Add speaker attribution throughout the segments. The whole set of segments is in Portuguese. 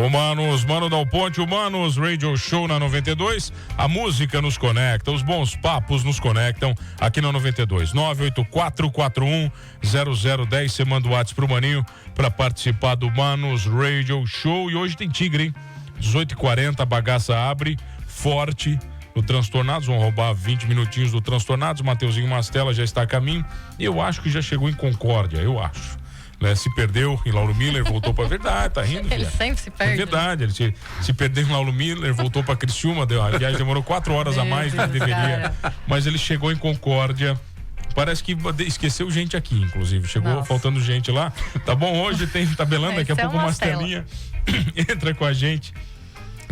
Speaker 1: O Mano Dal Ponte, o Manos Radio Show na 92. A música nos conecta, os bons papos nos conectam aqui na 92. 984410010. Você manda o WhatsApp pro Maninho para participar do Manos Radio Show. E hoje tem Tigre, hein? 18h40, a bagaça abre forte no Transtornados. Vão roubar 20 minutinhos do Transtornados. Mateuzinho Mastella já está a caminho. E eu acho que já chegou em Concórdia, eu acho. Né? Se perdeu em Lauro Miller, voltou para verdade, tá rindo?
Speaker 2: Ele sempre se perde.
Speaker 1: É verdade, ele se perdeu em Lauro Miller, voltou para Criciúma, a viagem demorou 4 horas a mais do que deveria, mas ele chegou em Concórdia. Parece que esqueceu gente aqui, inclusive. Chegou faltando gente lá. Tá bom, hoje tem tabelando, daqui a pouco uma telinha. Entra com a gente.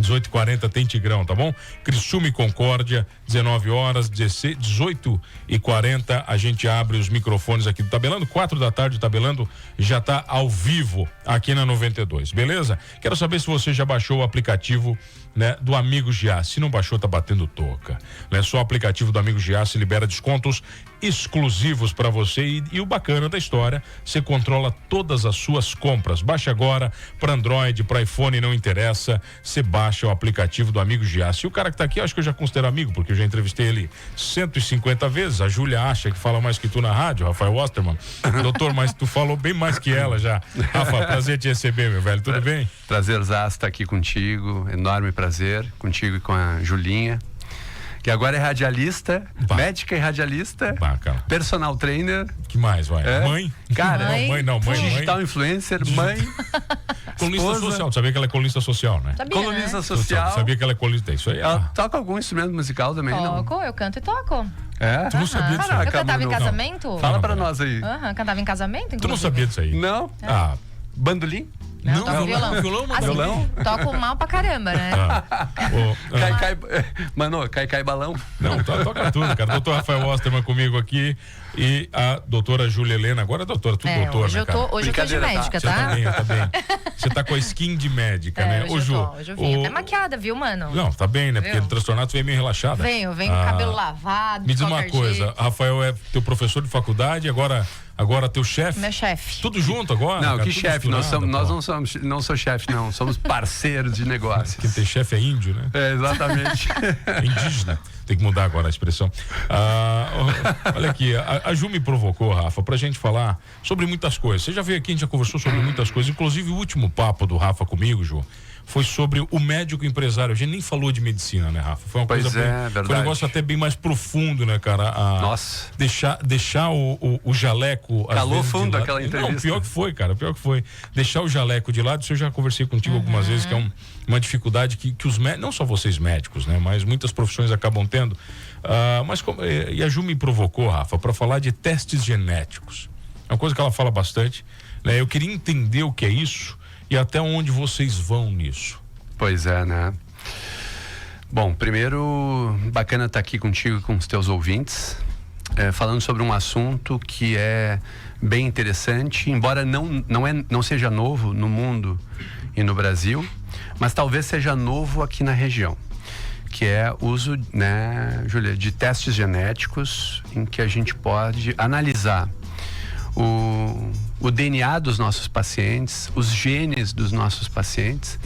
Speaker 1: 18h40 tem Tigrão, tá bom? Criciúma e Concórdia, 19 horas, 18h40, a gente abre os microfones aqui do Tabelando, 4 da tarde, o Tabelando já tá ao vivo aqui na 92, beleza? Quero saber se você já baixou o aplicativo, né, do Amigo Giasse. Se não baixou, tá batendo toca, né? Só o aplicativo do Amigo Giasse libera descontos exclusivos para você e o bacana da história, você controla todas as suas compras. Baixe agora para Android, para iPhone, não interessa, você baixa o aplicativo do Amigo Giasse. E o cara que tá aqui, eu acho que eu já considero amigo, porque eu já entrevistei ele 150 vezes. A Júlia acha que fala mais que tu na rádio, Rafael Osterman. Doutor, mas tu falou bem mais que ela já. Rafa, prazer te receber, meu velho, tudo bem?
Speaker 3: Prazerzaço estar aqui contigo, enorme prazer, contigo e com a Julinha, que agora é radialista, médica e radialista, personal trainer.
Speaker 1: Que mais, vai? Mãe?
Speaker 3: Cara,
Speaker 1: mãe.
Speaker 3: Digital influencer, mãe.
Speaker 1: Colunista social, sabia que ela é colunista social, né?
Speaker 2: Sabia,
Speaker 3: colunista social.
Speaker 1: Sabia que ela é colunista, isso aí.
Speaker 3: Ela toca algum instrumento musical também, não?
Speaker 2: Eu canto e toco.
Speaker 1: Tu não sabia disso aí?
Speaker 2: Eu cantava em casamento?
Speaker 3: Fala pra nós aí.
Speaker 2: Cantava em casamento, inclusive.
Speaker 1: Tu não sabia disso aí?
Speaker 3: Não? Bandolim?
Speaker 2: Não, toco violão.
Speaker 3: Violão?
Speaker 2: Toco mal pra caramba, né?
Speaker 3: Cai balão.
Speaker 1: Não, toca tudo, cara. Doutor Rafael Osterman comigo aqui e a doutora Júlia Helena, agora doutora, tudo doutor,
Speaker 2: hoje
Speaker 1: né, cara?
Speaker 2: Hoje eu tô de médica, tá?
Speaker 1: Tá bem. Você tá com a skin de médica, né?
Speaker 2: Hoje eu vim até maquiada, viu, mano?
Speaker 1: Não, tá bem, né? Porque no Transtornado você vem meio relaxada.
Speaker 2: Venho com o cabelo lavado.
Speaker 1: Me diz uma coisa, Rafael é teu professor de faculdade, agora teu chefe?
Speaker 2: Meu chefe.
Speaker 1: Tudo junto agora?
Speaker 3: Não,
Speaker 1: cara,
Speaker 3: que chefe? Nós não somos chefe, não. Somos parceiros de negócios.
Speaker 1: Quem tem chefe é índio, né?
Speaker 3: É, exatamente.
Speaker 1: Indígena. Tem que mudar agora a expressão. Olha aqui, a Ju me provocou, Rafa, pra gente falar sobre muitas coisas. Você já veio aqui, a gente já conversou sobre muitas coisas. Inclusive, o último papo do Rafa comigo, Ju, foi sobre o médico empresário. A gente nem falou de medicina, né, Rafa? Foi uma coisa
Speaker 3: verdade.
Speaker 1: Foi um negócio até bem mais profundo, né, cara?
Speaker 3: Nossa.
Speaker 1: Deixar o jaleco.
Speaker 3: Calou fundo aquela entrevista.
Speaker 1: Não, pior que foi, cara. Pior que foi. Deixar o jaleco de lado, isso eu já conversei contigo algumas vezes, que é uma dificuldade que os médicos, não só vocês médicos, né, mas muitas profissões acabam tendo. E a Ju me provocou, Rafa, para falar de testes genéticos. É uma coisa que ela fala bastante, né? Eu queria entender o que é isso e até onde vocês vão nisso.
Speaker 3: Pois é, né? Bom, primeiro, bacana estar aqui contigo, com os teus ouvintes, falando sobre um assunto que é bem interessante, embora não seja novo no mundo e no Brasil, mas talvez seja novo aqui na região, que é o uso, né, Júlia, de testes genéticos em que a gente pode analisar o DNA dos nossos pacientes, os genes dos nossos pacientes,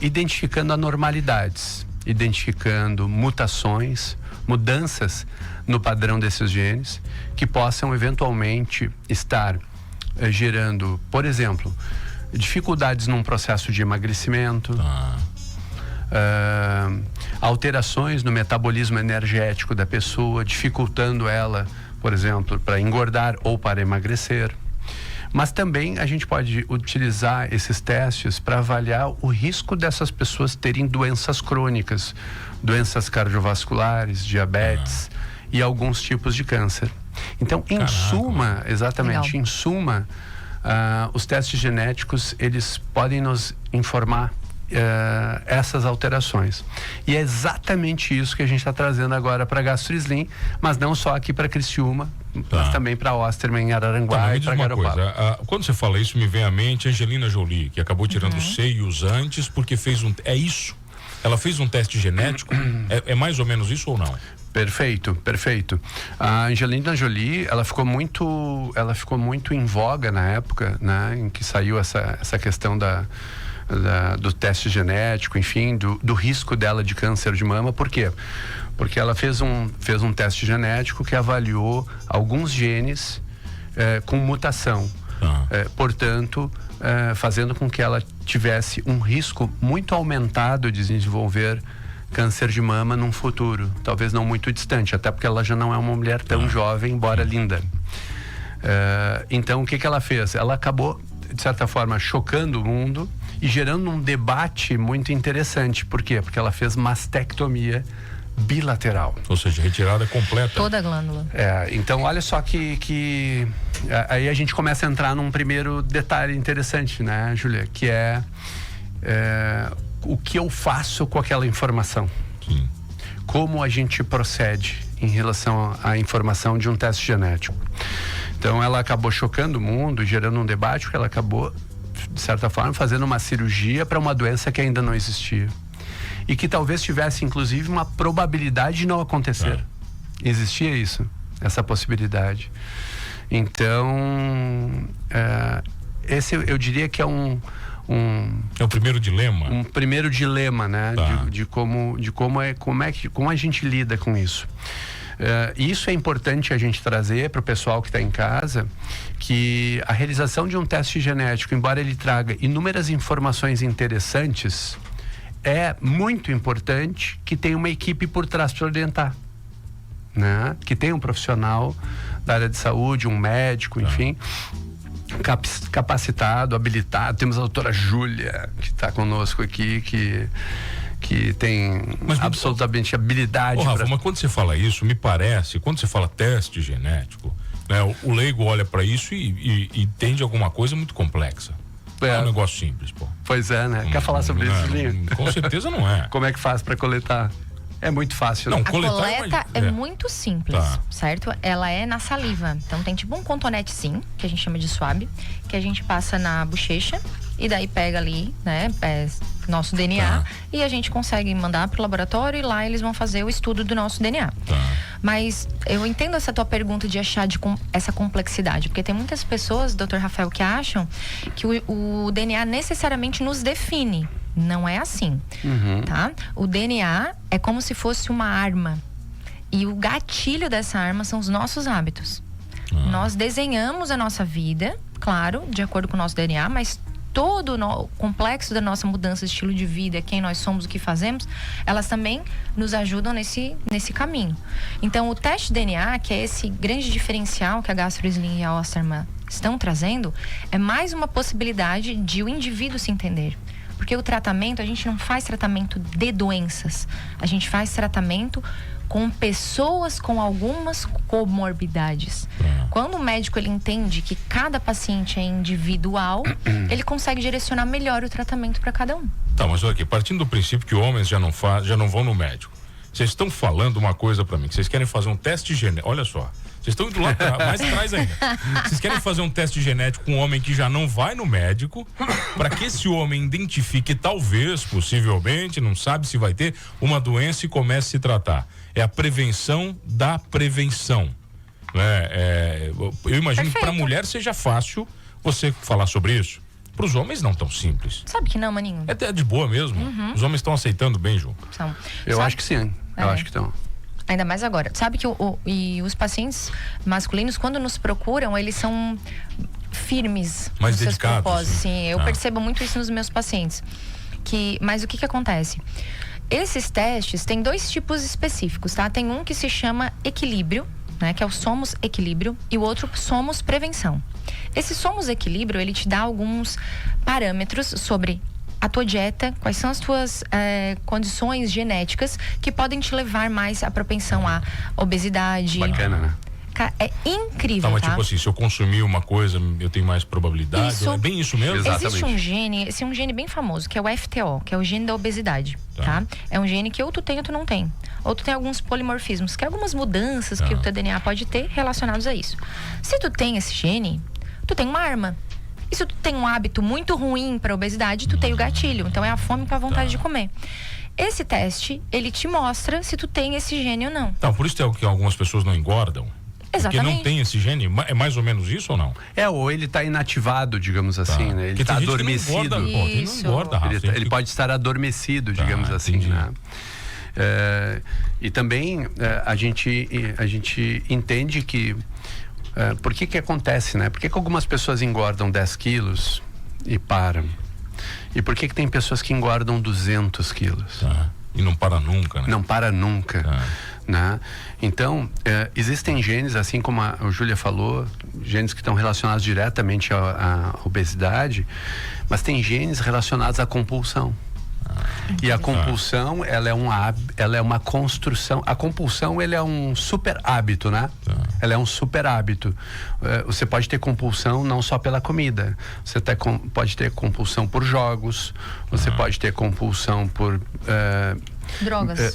Speaker 3: identificando anormalidades, identificando mutações, mudanças no padrão desses genes que possam eventualmente estar gerando, por exemplo, dificuldades num processo de emagrecimento, alterações no metabolismo energético da pessoa, dificultando ela, por exemplo, para engordar ou para emagrecer. Mas também a gente pode utilizar esses testes para avaliar o risco dessas pessoas terem doenças crônicas, doenças cardiovasculares, diabetes e alguns tipos de câncer. Então, em suma, exatamente, em suma, os testes genéticos, eles podem nos informar essas alterações. E é exatamente isso que a gente está trazendo agora para GastroSlim, mas não só aqui para Criciúma, mas também para Osterman, em Araranguá e para Garopaba.
Speaker 1: Quando você fala isso, me vem à mente a Angelina Jolie, que acabou tirando os seios antes porque fez é isso? Ela fez um teste genético? É mais ou menos isso ou não?
Speaker 3: Perfeito. A Angelina Jolie, ela ficou muito em voga na época, né, em que saiu essa questão do teste genético, enfim, do risco dela de câncer de mama. Por quê? Porque ela fez um teste genético que avaliou alguns genes com mutação. Portanto, fazendo com que ela tivesse um risco muito aumentado de desenvolver câncer de mama num futuro, talvez não muito distante, até porque ela já não é uma mulher tão jovem, embora linda. Então, o que ela fez? Ela acabou, de certa forma, chocando o mundo e gerando um debate muito interessante. Por quê? Porque ela fez mastectomia bilateral.
Speaker 1: Ou seja, retirada completa.
Speaker 2: Toda a glândula.
Speaker 3: Então, olha só que aí a gente começa a entrar num primeiro detalhe interessante, né, Júlia? Que é o que eu faço com aquela informação.
Speaker 1: Sim.
Speaker 3: Como a gente procede em relação à informação de um teste genético. Então, ela acabou chocando o mundo, gerando um debate, porque ela acabou, de certa forma, fazendo uma cirurgia para uma doença que ainda não existia. E que talvez tivesse, inclusive, uma probabilidade de não acontecer. Existia isso, essa possibilidade. Então, esse eu diria que é
Speaker 1: é o primeiro dilema.
Speaker 3: Um primeiro dilema, né? De como a gente lida com isso. Isso é importante a gente trazer para o pessoal que está em casa, que a realização de um teste genético, embora ele traga inúmeras informações interessantes, é muito importante que tenha uma equipe por trás para orientar, né? Que tenha um profissional da área de saúde, um médico, enfim, capacitado, habilitado. Temos a doutora Júlia, que está conosco aqui, que tem absolutamente habilidade.
Speaker 1: Rafa, mas quando você fala isso, me parece, quando você fala teste genético, né, o leigo olha para isso e entende alguma coisa muito complexa. Não é um negócio simples, pô.
Speaker 3: Pois é, né? Quer falar sobre isso, Julinho?
Speaker 1: Com certeza não é.
Speaker 3: Como é que faz para coletar? É muito fácil.
Speaker 1: Não,
Speaker 2: A coleta é muito simples, certo? Ela é na saliva. Então tem tipo um cotonetezinho, que a gente chama de swab, que a gente passa na bochecha e daí pega ali, né, nosso DNA e a gente consegue mandar pro laboratório e lá eles vão fazer o estudo do nosso DNA. Mas eu entendo essa tua pergunta de achar essa complexidade, porque tem muitas pessoas, Dr. Rafael, que acham que o DNA necessariamente nos define. Não é assim, tá? O DNA é como se fosse uma arma. E o gatilho dessa arma são os nossos hábitos. Nós desenhamos a nossa vida, claro, de acordo com o nosso DNA, mas todo o complexo da nossa mudança de estilo de vida, quem nós somos, o que fazemos, elas também nos ajudam nesse caminho. Então, o teste de DNA, que é esse grande diferencial que a GastroSlim e a Osterman estão trazendo, é mais uma possibilidade de o indivíduo se entender. Porque o tratamento, a gente não faz tratamento de doenças. A gente faz tratamento com pessoas com algumas comorbidades. Quando o médico ele entende que cada paciente é individual, ele consegue direcionar melhor o tratamento para cada um.
Speaker 1: Tá, mas olha aqui, partindo do princípio que homens já não vão no médico. Vocês estão falando uma coisa para mim, que vocês querem fazer um teste genético. Olha só, vocês estão indo lá mais atrás ainda. Vocês querem fazer um teste genético com um homem que já não vai no médico, para que esse homem identifique, talvez, possivelmente, não sabe se vai ter, uma doença e comece a se tratar. É a prevenção da prevenção. Eu imagino que para a mulher seja fácil você falar sobre isso. Para os homens não tão simples.
Speaker 2: Sabe que não, maninho?
Speaker 1: É até de boa mesmo. Os homens estão aceitando bem, Ju.
Speaker 3: Eu acho que sim. Eu acho que estão.
Speaker 2: Ainda mais agora. Sabe que e os pacientes masculinos, quando nos procuram, eles são firmes
Speaker 1: mais
Speaker 2: nos seus
Speaker 1: dedicados.
Speaker 2: Propósitos. Sim, eu percebo muito isso nos meus pacientes. Mas o que acontece? Esses testes têm 2 tipos específicos, tá? Tem um que se chama equilíbrio, né? Que é o Somos Equilíbrio, e o outro Somos Prevenção. Esse Somos Equilíbrio, ele te dá alguns parâmetros sobre a tua dieta, quais são as tuas condições genéticas que podem te levar mais à propensão à obesidade.
Speaker 3: Bacana, né?
Speaker 2: É incrível,
Speaker 1: mas
Speaker 2: tá?
Speaker 1: tipo assim, se eu consumir uma coisa, eu tenho mais probabilidade.
Speaker 2: Isso.
Speaker 1: É bem isso mesmo?
Speaker 3: Exatamente.
Speaker 2: Existe um gene, esse é um gene bem famoso, que é o FTO, que é o gene da obesidade, tá? É um gene que ou tu tem ou tu não tem. Ou tu tem alguns polimorfismos, que é algumas mudanças que o teu DNA pode ter relacionados a isso. Se tu tem esse gene, tu tem uma arma. E se tu tem um hábito muito ruim para obesidade, tu tem o gatilho. Então é a fome com a vontade de comer. Esse teste, ele te mostra se tu tem esse gene ou não.
Speaker 1: Então, por isso que algumas pessoas não engordam.
Speaker 2: Exatamente.
Speaker 1: Porque não tem esse gene? É mais ou menos isso ou não?
Speaker 3: Ou ele está inativado, digamos assim, né? Ele está adormecido.
Speaker 1: Ele não engorda, Rafa.
Speaker 3: Ele pode estar adormecido, digamos assim, né? E também a gente entende que por que acontece, né? Por que algumas pessoas engordam 10 quilos e param? E por que tem pessoas que engordam 200 quilos?
Speaker 1: E não para nunca, né?
Speaker 3: Não para nunca, né? Então, existem genes, assim como a Júlia falou, genes que estão relacionados diretamente à obesidade, mas tem genes relacionados à compulsão. E a compulsão, ela é uma construção. A compulsão, ele é um super hábito, né? Ela é um super hábito. Você pode ter compulsão não só pela comida. Você pode ter compulsão por jogos. Você pode ter compulsão por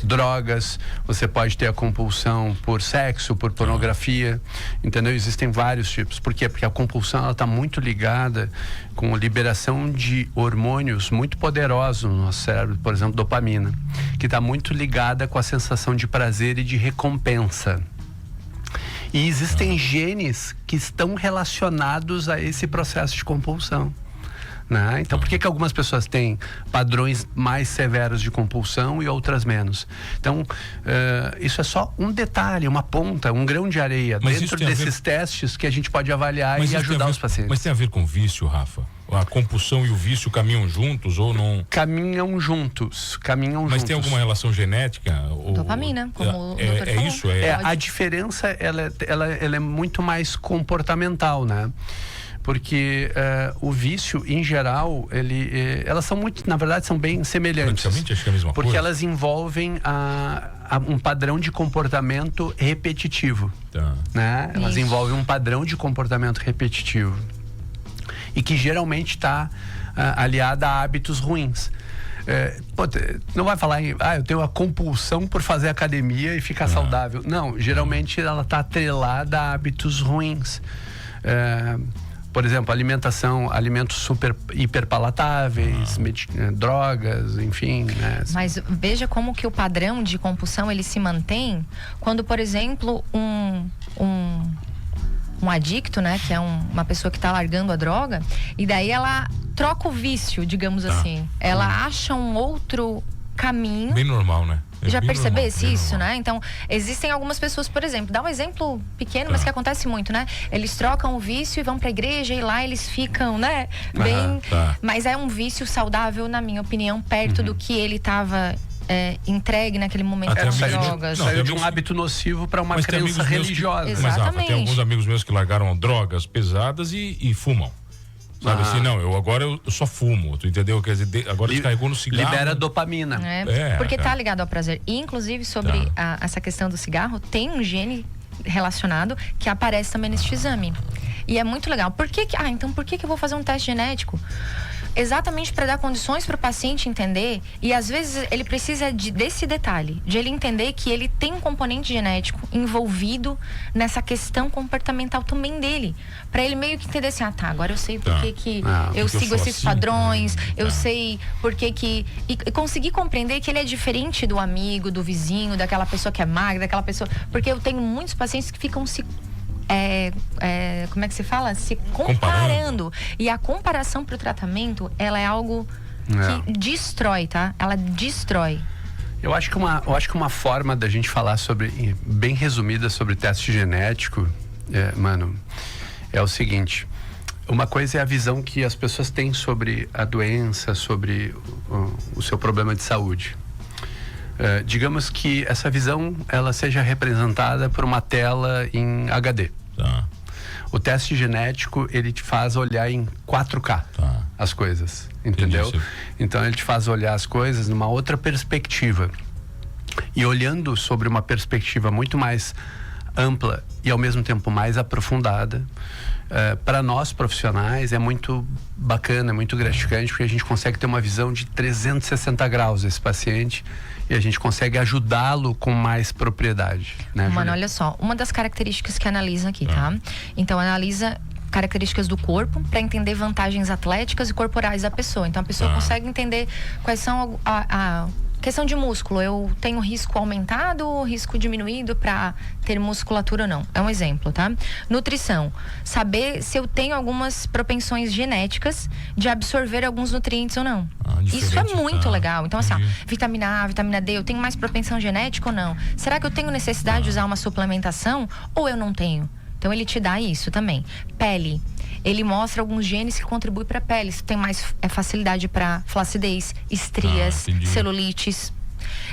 Speaker 3: drogas. Você pode ter a compulsão por sexo, por pornografia, entendeu? Existem vários tipos. Por quê? Porque a compulsão, ela está muito ligada com a liberação de hormônios muito poderosos no nosso cérebro, por exemplo, dopamina, que está muito ligada com a sensação de prazer e de recompensa. E existem genes que estão relacionados a esse processo de compulsão. Né? Então, por que algumas pessoas têm padrões mais severos de compulsão e outras menos? Então, isso é só um detalhe, uma ponta, um grão de areia dentro desses testes que a gente pode avaliar e ajudar os pacientes.
Speaker 1: Mas tem a ver com vício, Rafa? A compulsão e o vício caminham juntos ou não?
Speaker 3: Caminham juntos.
Speaker 1: Mas tem alguma relação genética?
Speaker 2: Dopamina, como o doutor falou.
Speaker 1: Isso?
Speaker 3: A diferença, ela é muito mais comportamental, né? Porque o vício, em geral, elas são muito, na verdade, são bem semelhantes.
Speaker 1: Praticamente, acho que é a mesma coisa.
Speaker 3: Porque elas envolvem um padrão de comportamento repetitivo. Né? Elas envolvem um padrão de comportamento repetitivo. E que geralmente está aliada a hábitos ruins. Não vai falar eu tenho a compulsão por fazer academia e ficar saudável. Não, geralmente ela está atrelada a hábitos ruins. Por exemplo, alimentos hiperpalatáveis, drogas, enfim, né?
Speaker 2: Mas veja como que o padrão de compulsão, ele se mantém quando, por exemplo, um adicto, né, que é uma pessoa que está largando a droga, e daí ela troca o vício, digamos assim. Ela acha um outro caminho.
Speaker 1: Bem normal, né?
Speaker 2: Já percebesse isso, né? Então, existem algumas pessoas, por exemplo, dá um exemplo pequeno, mas que acontece muito, né? Eles trocam o vício e vão pra igreja e lá eles ficam, né? Mas é um vício saudável, na minha opinião, perto do que ele estava entregue naquele momento das drogas.
Speaker 3: Saiu de um hábito nocivo para uma crença religiosa.
Speaker 2: Exatamente.
Speaker 1: Tem alguns amigos meus que largaram drogas pesadas e fumam. Sabe assim, agora eu só fumo, tu entendeu? Quer dizer, agora descarregou no cigarro.
Speaker 3: Libera dopamina.
Speaker 2: Porque tá ligado ao prazer. E, inclusive, sobre essa questão do cigarro, tem um gene relacionado que aparece também neste exame. E é muito legal. Então por que eu vou fazer um teste genético? Exatamente para dar condições para o paciente entender, e às vezes ele precisa desse detalhe, de ele entender que ele tem um componente genético envolvido nessa questão comportamental também dele, para ele meio que entender assim, agora eu sei por que eu sigo esses assim, padrões, eu sei por que e conseguir compreender que ele é diferente do amigo, do vizinho, daquela pessoa que é magra, daquela pessoa, porque eu tenho muitos pacientes que ficam se como é que se fala? Se comparando. E a comparação para o tratamento, ela é algo que destrói, tá? Ela destrói.
Speaker 3: Eu acho que uma forma da gente falar bem resumida sobre teste genético, é o seguinte. Uma coisa é a visão que as pessoas têm sobre a doença, sobre o seu problema de saúde. Digamos que essa visão ela seja representada por uma tela em HD. O teste genético, ele te faz olhar em 4K as coisas, entendeu?
Speaker 1: Entendi.
Speaker 3: Então ele te faz olhar as coisas numa outra perspectiva. E olhando sobre uma perspectiva muito mais ampla e ao mesmo tempo mais aprofundada, para nós profissionais é muito bacana, é muito gratificante, porque a gente consegue ter uma visão de 360 graus desse paciente e a gente consegue ajudá-lo com mais propriedade, né,
Speaker 2: Mano,
Speaker 3: Júlia?
Speaker 2: olha só, uma das características que analisa aqui, tá? Então analisa características do corpo para entender vantagens atléticas e corporais da pessoa. Então a pessoa consegue entender quais são questão de músculo, eu tenho risco aumentado ou risco diminuído para ter musculatura ou não? É um exemplo, tá? Nutrição, saber se eu tenho algumas propensões genéticas de absorver alguns nutrientes ou não. Isso é muito legal. Então, assim, vitamina A, vitamina D, eu tenho mais propensão genética ou não? Será que eu tenho necessidade de usar uma suplementação ou eu não tenho? Então, ele te dá isso também. Pele. Ele mostra alguns genes que contribuem para a pele. Se tem mais facilidade para flacidez, estrias, celulites.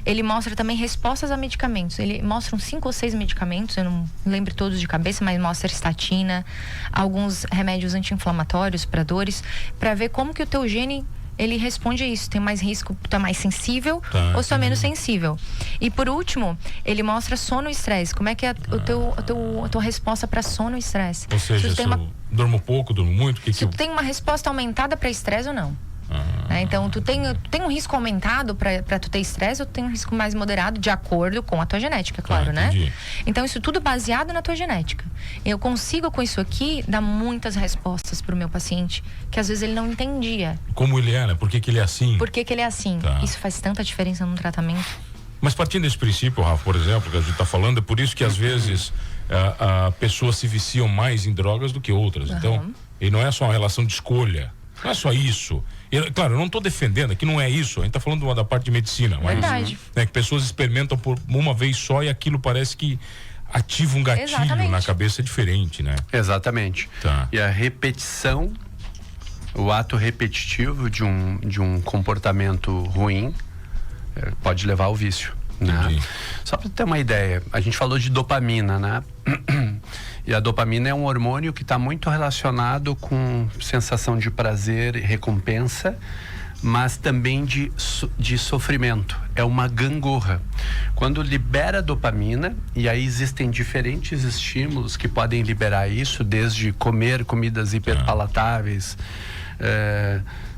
Speaker 2: Ele mostra também respostas a medicamentos. Ele mostra uns 5 ou 6 medicamentos, eu não lembro todos de cabeça, mas mostra estatina, alguns remédios anti-inflamatórios para dores, para ver como que o teu gene ele responde a isso. Tem mais risco, tá mais sensível ou está menos sensível. E por último, ele mostra sono e estresse. Como é que é a tua resposta para sono e estresse?
Speaker 1: Ou seja, se eu durmo pouco, durmo muito,
Speaker 2: se tu tem uma resposta aumentada para estresse ou não. Então, tu tem um risco aumentado para tu ter estresse ou tu tem um risco mais moderado de acordo com a tua genética, claro, né? Então, isso tudo baseado na tua genética. Eu consigo, com isso aqui, dar muitas respostas pro meu paciente que às vezes ele não entendia.
Speaker 1: Como ele é, né? Por que ele é assim?
Speaker 2: Por que ele é assim? Isso faz tanta diferença no tratamento.
Speaker 1: Mas partindo desse princípio, Rafa, por exemplo, que a gente está falando, é por isso que às vezes pessoas se viciam mais em drogas do que outras. Então, e não é só uma relação de escolha. Não é só isso. Claro, eu não estou defendendo, aqui não é isso. A gente está falando da parte de medicina.
Speaker 2: Verdade.
Speaker 1: Mas, que pessoas experimentam por uma vez só e aquilo parece que ativa um gatilho na cabeça diferente, né?
Speaker 3: Exatamente. E a repetição, o ato repetitivo de um comportamento ruim pode levar ao vício. Né? Só para ter uma ideia, a gente falou de dopamina, né? E a dopamina é um hormônio que está muito relacionado com sensação de prazer e recompensa, mas também de sofrimento. É uma gangorra. Quando libera dopamina, e aí existem diferentes estímulos que podem liberar isso, desde comer comidas hiperpalatáveis,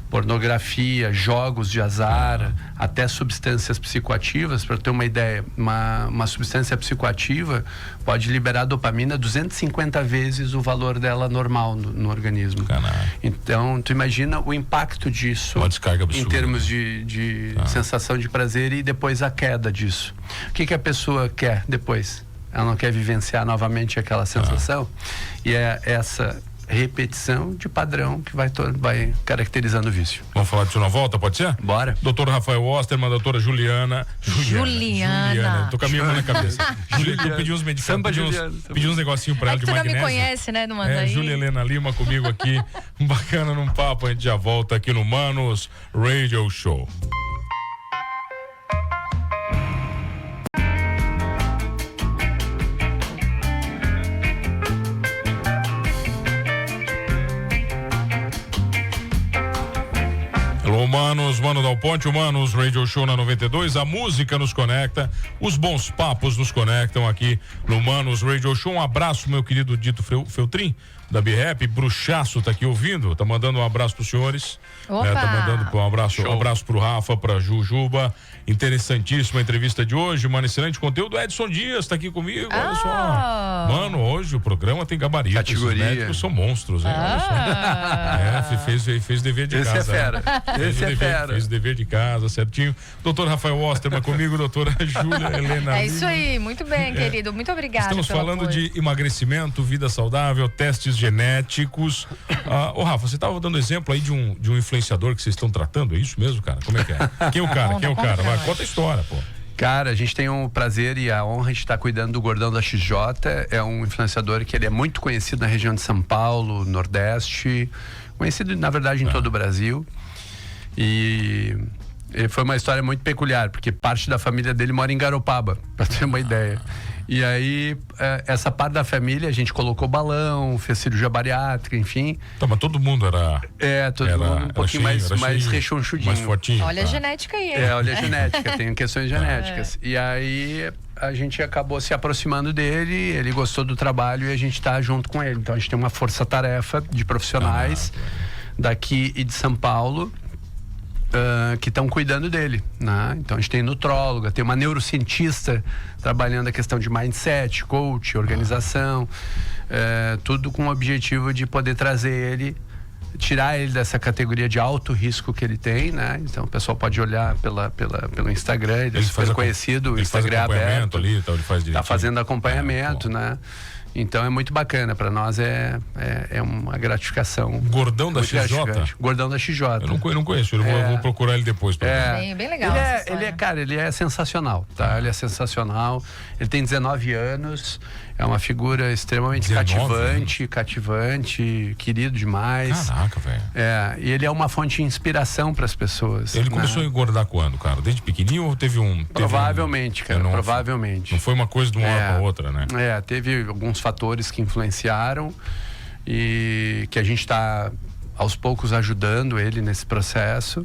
Speaker 3: pornografia, jogos de azar, até substâncias psicoativas. Para ter uma ideia, uma substância psicoativa pode liberar dopamina 250 vezes o valor dela normal no organismo. Então, tu imagina o impacto disso em termos de sensação de prazer e depois a queda disso. O que a pessoa quer depois? Ela não quer vivenciar novamente aquela sensação? E é essa repetição de padrão que vai caracterizando o vício.
Speaker 1: Vamos falar disso na volta, pode ser?
Speaker 3: Bora.
Speaker 1: Doutor Rafael Osterman, doutora Juliana. Tô com a minha mão na cabeça. Eu pedi uns medicamentos, pedi uns negocinhos pra ela de magnésio.
Speaker 2: Tu não me conhece, né? Não manda aí.
Speaker 1: Júlia Helena Lima comigo aqui, bacana num papo, a gente já volta aqui no Manos Radio Show. Humanos, Mano Dal Ponte, Humanos Radio Show na 92, a música nos conecta, os bons papos nos conectam aqui no Humanos Radio Show. Um abraço, meu querido Dito Feltrin, da B-Rap, Bruxaço tá aqui ouvindo, tá mandando um abraço pros senhores. Tá mandando um abraço pro Rafa, pra Jujuba. Interessantíssima a entrevista de hoje, mano, excelente conteúdo. Edson Dias tá aqui comigo, olha só. Mano, hoje o programa tem gabarito.
Speaker 3: Categoria.
Speaker 1: Os médicos são monstros, hein? Fez dever de casa.
Speaker 3: Esse é fera.
Speaker 1: Fez dever de casa, certinho. Doutor Rafael Osterman comigo, doutora Júlia Helena.
Speaker 2: É isso aí, muito bem, querido. Muito obrigada.
Speaker 1: Estamos falando de emagrecimento, vida saudável, testes genéticos. Rafa, você estava dando exemplo aí de um influenciador que vocês estão tratando, é isso mesmo, cara? Como é que é? Quem é o cara? Vai, conta a história, pô.
Speaker 3: Cara, a gente tem o prazer e a honra de estar cuidando do Gordão da XJ. É um influenciador que ele é muito conhecido na região de São Paulo, Nordeste, conhecido, na verdade, em todo o Brasil. E foi uma história muito peculiar, porque parte da família dele mora em Garopaba, para ter uma ideia. E aí, essa parte da família, a gente colocou balão, fez cirurgia bariátrica, enfim.
Speaker 1: Tá, mas todo mundo era...
Speaker 3: todo mundo um pouquinho mais rechonchudinho.
Speaker 1: Mais fortinho.
Speaker 2: Olha a genética aí.
Speaker 3: Olha a genética, tem questões genéticas. E aí, a gente acabou se aproximando dele, ele gostou do trabalho e a gente tá junto com ele. Então, a gente tem uma força-tarefa de profissionais daqui e de São Paulo, que estão cuidando dele, né? Então a gente tem nutróloga, tem uma neurocientista trabalhando a questão de mindset, coach, organização, tudo com o objetivo de poder trazer ele tirar ele dessa categoria de alto risco que ele tem, né? Então o pessoal pode olhar pelo Instagram, ele é super conhecido, o Instagram é aberto.
Speaker 1: Ali, então ele faz
Speaker 3: tá fazendo acompanhamento, né? Então é muito bacana, para nós é uma gratificação.
Speaker 1: Gordão da XJ?
Speaker 3: Gordão da XJ.
Speaker 1: Eu não conheço, eu vou procurar ele depois.
Speaker 2: Bem legal.
Speaker 3: Ele é sensacional, tá? Ele é sensacional, ele tem 19 anos, é uma figura extremamente cativante, querido demais.
Speaker 1: Caraca, velho.
Speaker 3: E ele é uma fonte de inspiração para as pessoas.
Speaker 1: Ele começou a engordar quando, cara? Desde pequenininho ou teve um...
Speaker 3: Provavelmente, cara, provavelmente.
Speaker 1: Não foi uma coisa de uma hora para outra, né?
Speaker 3: Teve alguns fatores que influenciaram e que a gente está aos poucos ajudando ele nesse processo,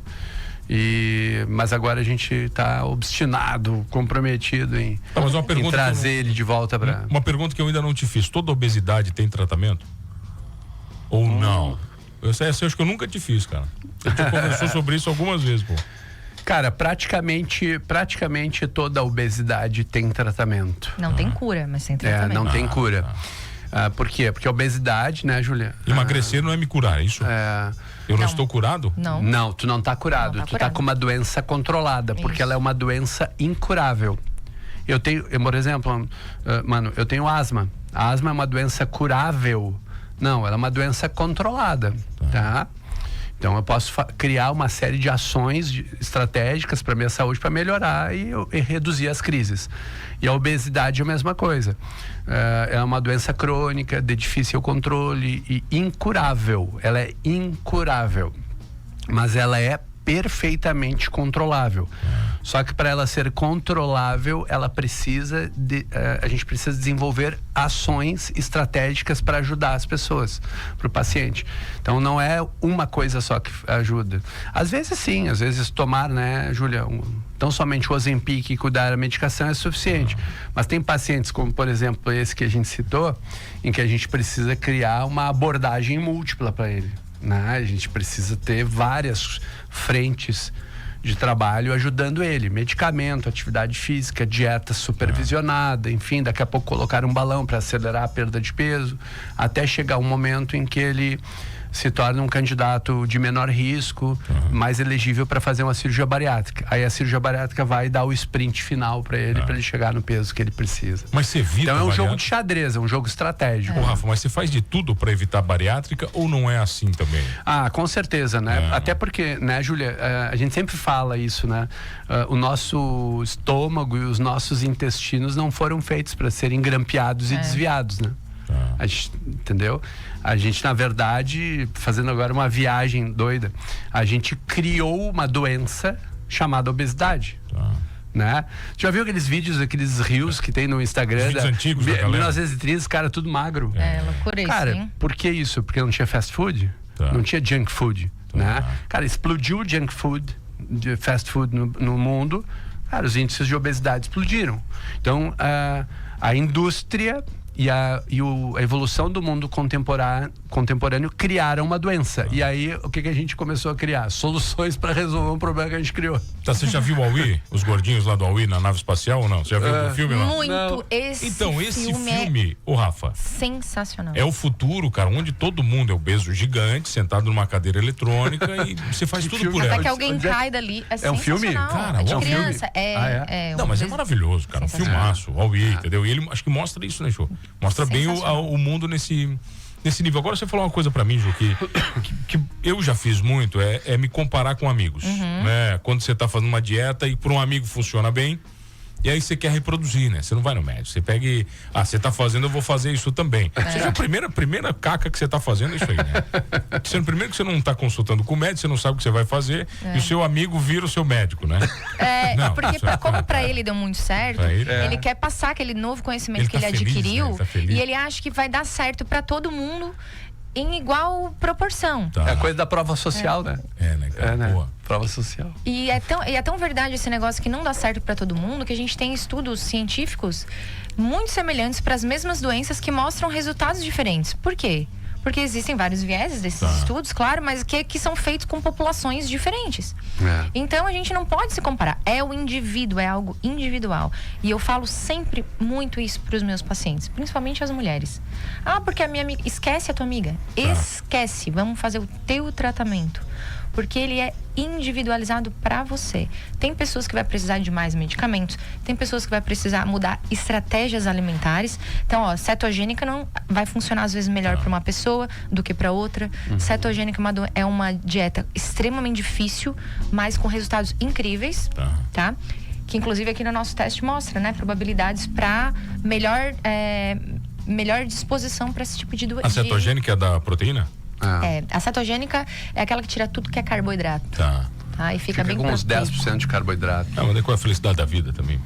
Speaker 3: mas agora a gente está obstinado, comprometido em trazer ele de volta para...
Speaker 1: Uma pergunta que eu ainda não te fiz: toda obesidade tem tratamento? Ou não? Essa eu acho que eu nunca te fiz, cara. A gente conversou sobre isso algumas vezes, pô.
Speaker 3: Cara, praticamente toda obesidade tem tratamento.
Speaker 2: Não tem cura, mas tem tratamento.
Speaker 3: Não tem cura. Por quê? Porque a obesidade, né, Júlia?
Speaker 1: Emagrecer não é me curar, é isso? Eu não estou curado?
Speaker 2: Não.
Speaker 3: Não, tu não tá curado. Tu tá com uma doença controlada, porque ela é uma doença incurável. Eu tenho, por exemplo, mano, eu tenho asma. A asma é uma doença curável. Não, ela é uma doença controlada, tá? Então eu posso criar uma série de ações estratégicas para minha saúde para melhorar e reduzir as crises. E a obesidade é a mesma coisa. É uma doença crônica, de difícil controle e incurável. Ela é incurável, mas ela é perfeitamente controlável. Só que para ela ser controlável, ela precisa a gente precisa desenvolver ações estratégicas para ajudar as pessoas, para o paciente. Então não é uma coisa só que ajuda. Às vezes sim, às vezes tomar, né, Júlia, tão somente o Ozempic e cuidar da medicação é suficiente. Mas tem pacientes como, por exemplo, esse que a gente citou, em que a gente precisa criar uma abordagem múltipla para ele. A gente precisa ter várias frentes de trabalho ajudando ele: medicamento, atividade física, dieta supervisionada, enfim, daqui a pouco colocar um balão para acelerar a perda de peso, até chegar um momento em que ele se torna um candidato de menor risco, mais elegível para fazer uma cirurgia bariátrica. Aí a cirurgia bariátrica vai dar o sprint final para ele chegar no peso que ele precisa.
Speaker 1: Mas você evita
Speaker 3: então é um jogo de xadrez, é um jogo estratégico.
Speaker 1: Rafa, mas você faz de tudo para evitar bariátrica ou não é assim também?
Speaker 3: Com certeza, né? Até porque, né, Júlia, a gente sempre fala isso, né? O nosso estômago e os nossos intestinos não foram feitos para serem grampeados e desviados, né? A gente, entendeu? A gente, na verdade, fazendo agora uma viagem doida, a gente criou uma doença chamada obesidade. Né? Já viu aqueles vídeos, aqueles reels que tem no Instagram?
Speaker 1: Vídeos antigos da galera.
Speaker 3: 1930, os caras tudo magro.
Speaker 2: Loucura isso,
Speaker 3: cara,
Speaker 2: hein?
Speaker 3: por que isso? Porque não tinha fast food? Não tinha junk food, né? Cara, explodiu o junk food, de fast food no mundo. Cara, os índices de obesidade explodiram. Então, a indústria e a evolução do mundo contemporâneo criaram uma doença. E aí, o que a gente começou a criar? Soluções para resolver um problema que a gente criou.
Speaker 1: Você já viu o Aui? Os gordinhos lá do Aui na nave espacial ou não? Você já viu o filme lá?
Speaker 2: Muito.
Speaker 1: Não. Esse filme, Rafa,
Speaker 2: sensacional.
Speaker 1: É o futuro, cara, onde todo mundo é obeso gigante, sentado numa cadeira eletrônica e você faz tudo por ela.
Speaker 2: Até que alguém cai dali.
Speaker 3: É um filme?
Speaker 2: Cara, de criança.
Speaker 1: Não, mas é maravilhoso, cara. Um filmaço, o Aui, entendeu? E ele acho que mostra isso, né, Jô? Mostra bem o mundo nesse nível. Agora você falou uma coisa pra mim, Jô, que eu já fiz muito, é me comparar com amigos, né? Quando você tá fazendo uma dieta e por um amigo funciona bem, e aí você quer reproduzir, né? Você não vai no médico, você pega e, você tá fazendo, eu vou fazer isso também. Seja a primeira caca que você tá fazendo é isso aí, né? Primeiro que você não tá consultando com o médico, você não sabe o que você vai fazer, e o seu amigo vira o seu médico, né?
Speaker 2: Porque como pra ele deu muito certo, ele quer passar aquele novo conhecimento que ele adquiriu, e ele acha que vai dar certo pra todo mundo em igual proporção.
Speaker 3: É a coisa da prova social, né?
Speaker 1: Né, cara? Boa.
Speaker 3: Prova social.
Speaker 2: E é tão verdade esse negócio que não dá certo pra todo mundo, que a gente tem estudos científicos muito semelhantes para as mesmas doenças que mostram resultados diferentes. Por quê? Porque existem vários vieses desses estudos, claro, mas que são feitos com populações diferentes. Então a gente não pode se comparar. É o indivíduo, é algo individual. E eu falo sempre muito isso para os meus pacientes, principalmente as mulheres. Porque a minha amiga... Esquece a tua amiga. Esquece. Vamos fazer o teu tratamento. Porque ele é individualizado para você. Tem pessoas que vai precisar de mais medicamentos, tem pessoas que vai precisar mudar estratégias alimentares. Então, cetogênica não vai funcionar às vezes melhor para uma pessoa do que para outra. Cetogênica é uma dieta extremamente difícil, mas com resultados incríveis, tá? Que inclusive aqui no nosso teste mostra, né, probabilidades para melhor disposição para esse tipo de doença.
Speaker 1: A cetogênica é da proteína?
Speaker 2: A cetogênica é aquela que tira tudo que é carboidrato. E fica bem
Speaker 3: com uns 10% de carboidrato.
Speaker 1: Mas com a felicidade da vida também.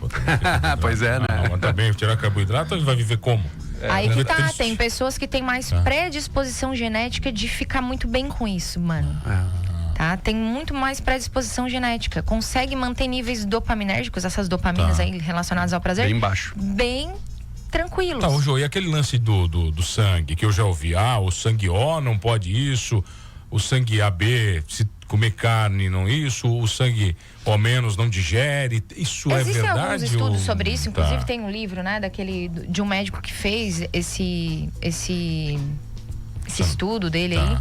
Speaker 3: Pois é, né?
Speaker 1: Mas também tirar carboidrato, ele vai viver como?
Speaker 2: Aí que tá, tem pessoas que têm mais predisposição genética de ficar muito bem com isso, mano. Tem muito mais predisposição genética. Consegue manter níveis dopaminérgicos, essas dopaminas aí relacionadas ao prazer.
Speaker 3: Bem baixo.
Speaker 2: Bem tranquilos.
Speaker 1: O Jô, e aquele lance do sangue que eu já ouvi, o sangue O não pode isso, o sangue AB, se comer carne não isso, o sangue O menos não digere, isso é verdade?
Speaker 2: Existem alguns estudos sobre isso, inclusive tem um livro, né, de um médico que fez esse estudo dele aí.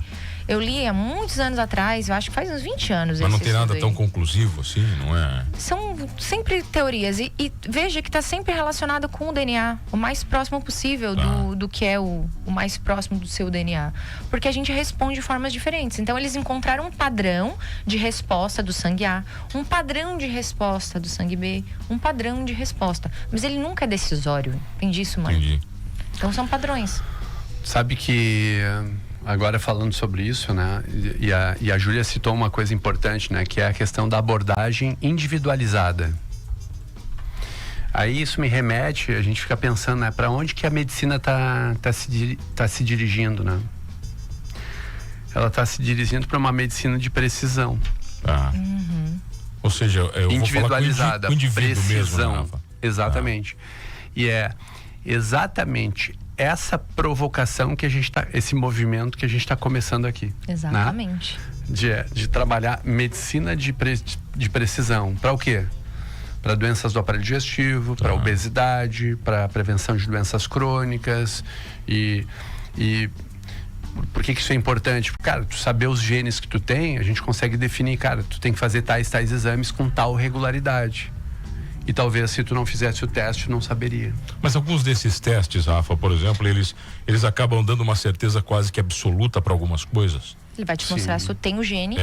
Speaker 2: Eu li há muitos anos atrás, eu acho que faz uns 20 anos.
Speaker 1: Mas não tem nada tão conclusivo assim, não é?
Speaker 2: São sempre teorias. E veja que está sempre relacionado com o DNA, o mais próximo possível do que é o mais próximo do seu DNA. Porque a gente responde de formas diferentes. Então, eles encontraram um padrão de resposta do sangue A, um padrão de resposta do sangue B, um padrão de resposta. Mas ele nunca é decisório. Entendi isso, mãe?
Speaker 1: Entendi.
Speaker 2: Então, são padrões.
Speaker 3: Sabe que... Agora falando sobre isso, né? E a Júlia citou uma coisa importante, né? Que é a questão da abordagem individualizada. Aí isso me remete, a gente fica pensando, né? Para onde que a medicina tá se dirigindo, né? Ela está se dirigindo para uma medicina de precisão.
Speaker 1: Ou seja, eu
Speaker 3: individualizada,
Speaker 1: vou falar com o indivíduo
Speaker 3: precisão,
Speaker 1: mesmo, Rafa.
Speaker 3: Exatamente. E é exatamente essa provocação que a gente tá, esse movimento que a gente está começando aqui.
Speaker 2: Exatamente.
Speaker 3: Né? De trabalhar medicina de precisão. Para o quê? Para doenças do aparelho digestivo, para obesidade, para prevenção de doenças crônicas. E por que isso é importante? Cara, tu saber os genes que tu tem, a gente consegue definir, cara, tu tem que fazer tais exames com tal regularidade. E talvez se tu não fizesse o teste, tu não saberia.
Speaker 1: Mas alguns desses testes, Rafa, por exemplo, eles acabam dando uma certeza quase que absoluta para algumas coisas.
Speaker 2: Ele vai te mostrar se tu tem o gene.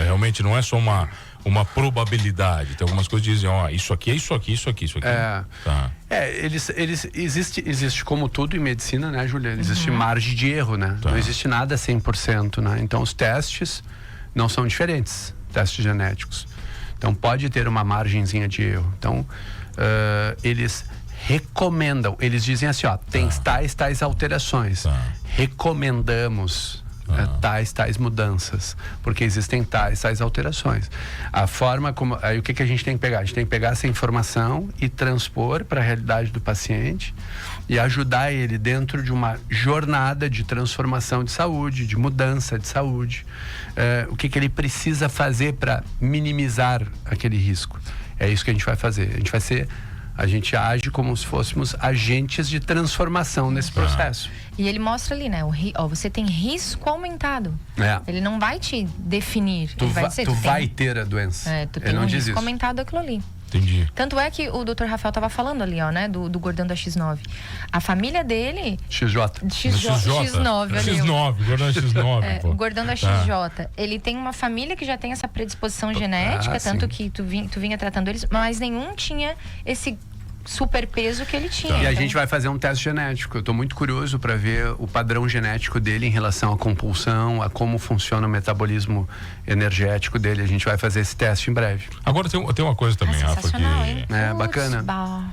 Speaker 1: Realmente não é só uma probabilidade. Tem algumas coisas que dizem, isso aqui é isso aqui, isso aqui, isso aqui.
Speaker 3: Existe como tudo em medicina, né, Juliana? Existe margem de erro, né? Não existe nada 100%, né? Então os testes não são diferentes, testes genéticos. Então pode ter uma margenzinha de erro. Então eles recomendam, eles dizem assim, tem tais alterações. Recomendamos tais mudanças, porque existem tais alterações. A forma como... Aí o que a gente tem que pegar? A gente tem que pegar essa informação e transpor para a realidade do paciente e ajudar ele dentro de uma jornada de transformação de saúde, de mudança de saúde. O que ele precisa fazer para minimizar aquele risco. É isso que a gente vai fazer. A gente age como se fôssemos agentes de transformação nesse processo.
Speaker 2: E ele mostra ali, né? Você tem risco aumentado. Ele não vai te definir.
Speaker 3: Tu vai ter a doença.
Speaker 2: Tu tem um risco aumentado aquilo ali.
Speaker 1: Entendi.
Speaker 2: Tanto é que o Dr. Rafael estava falando ali, né? Do gordão da X9. A família dele...
Speaker 3: X9
Speaker 1: ali. Gordão da X9.
Speaker 2: O gordão da XJ. Ele tem uma família que já tem essa predisposição genética, tanto que tu vinha tratando eles, mas nenhum tinha esse super peso que ele tinha.
Speaker 3: E a gente vai fazer um teste genético. Eu estou muito curioso para ver o padrão genético dele em relação à compulsão, a como funciona o metabolismo energético dele. A gente vai fazer esse teste em breve.
Speaker 1: Agora tem uma coisa também, Rafa,
Speaker 3: que bacana.